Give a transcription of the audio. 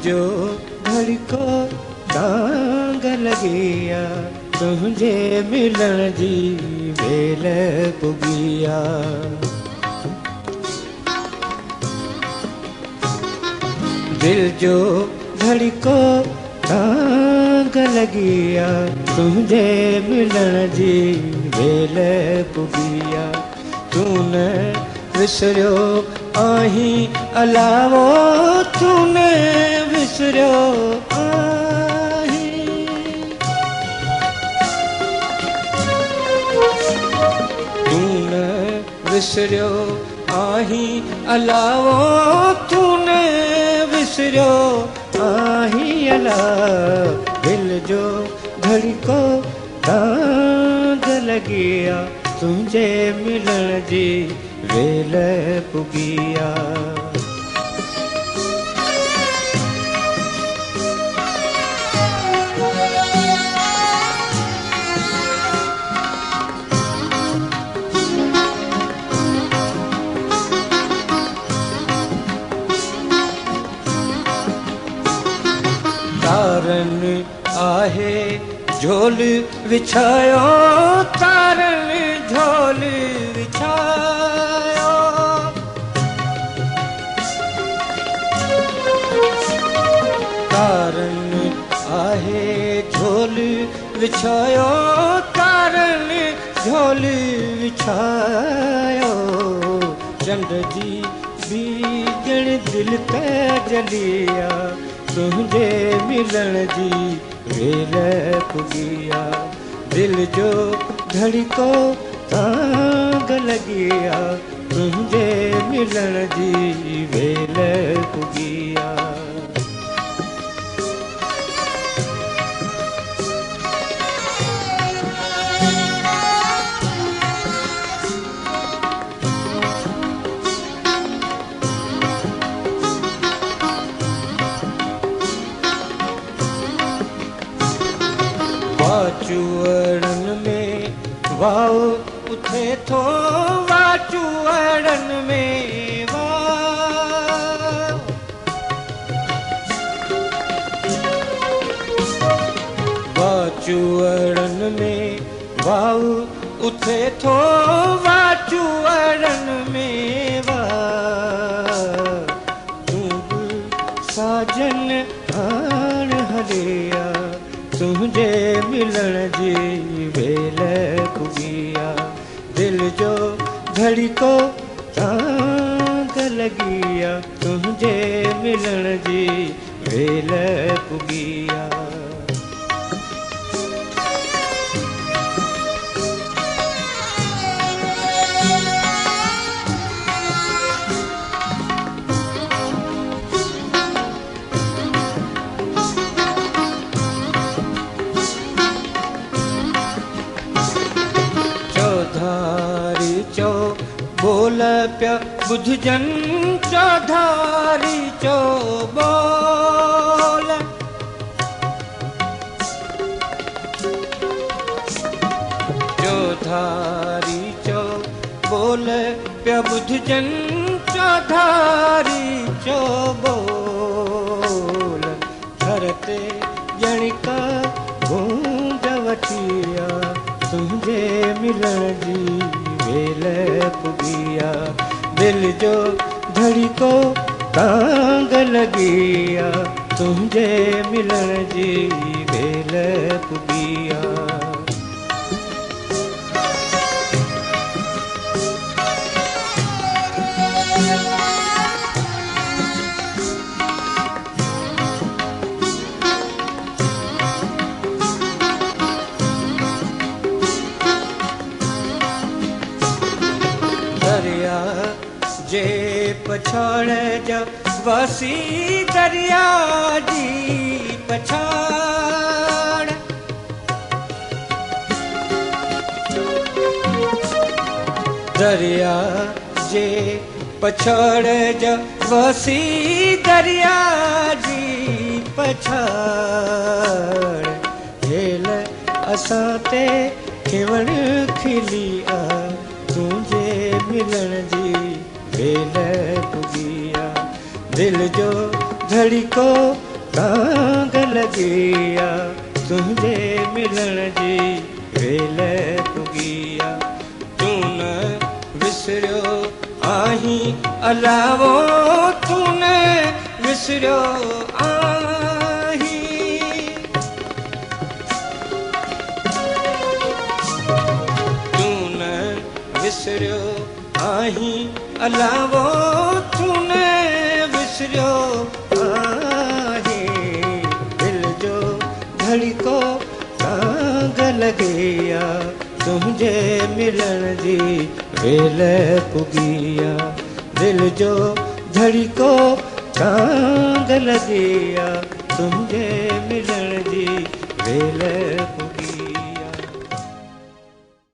जो धड़को तांग लगिया तुझे मिलन जी वेल पुगिया। दिल जो धड़को तांग लगिया तुझे मिलन जी वेल पुगिया। तूने विसरियो आही अलावो तूने विसरियो आही। तूने विसरियो आही अलावो तूने विसरियो आही अला। दिल जो धड़को तांग लगिया तुझे मिलन जी वेल पुगिया। तारन आहे झोल विछायो तारन झोल विछायो। तारन आहे झोल विछायो तारन झोल विछायो। चंड जी बीजण दिल ते जलिया तुझे मिलन जी वेल पुगिया। दिल जो धड़को तांग लगिया तुझे मिलन जी वेल पुगिया। वाचुअड़न में वाओ उथे थो वाचुअड़न में वाओ। वाचुअड़न में वाओ उथे थो वाचुअड़न में वाओ। तू साजन हाण हलिया तुझे मिलन जी वेल पुगिया। दिल जो धड़को तांग लगिया तुझे मिलन जी वेल पुगिया। चौधारी चो बोल प्या बुधजन चौधारी चो बोल। चौधारी चो बोल प्या बुधजन चौधारी चो बोल। धरते जणिका गूंज वठिया तुझे मिलन जी वेल पुगिया। दिल जो धड़को तांग लगिया तुझे मिलन जी वेल पुगिया। दरिया जे पछाड़ जा वासी दरिया जी पछाड़। दरिया जे पछाड़ जा वासी दरिया जी पछाड़। हेल असां ते खिवण खिली आ तुझे मिलन जी वेल पुगिया। दिल जो घड़ी को तांग लगिया तुझे मिलन जी वेल पुगिया तू न विसरियो आही अलावो तू न विसरियो आही तू न विसरियो आही अलावो तू न विसरियो आही दिल जो घड़ी को तांग लगिया तुझे मिलन जी वेल पुगिया दिल जो घड़ी को तांग लगिया तुझे मिलन जी वेल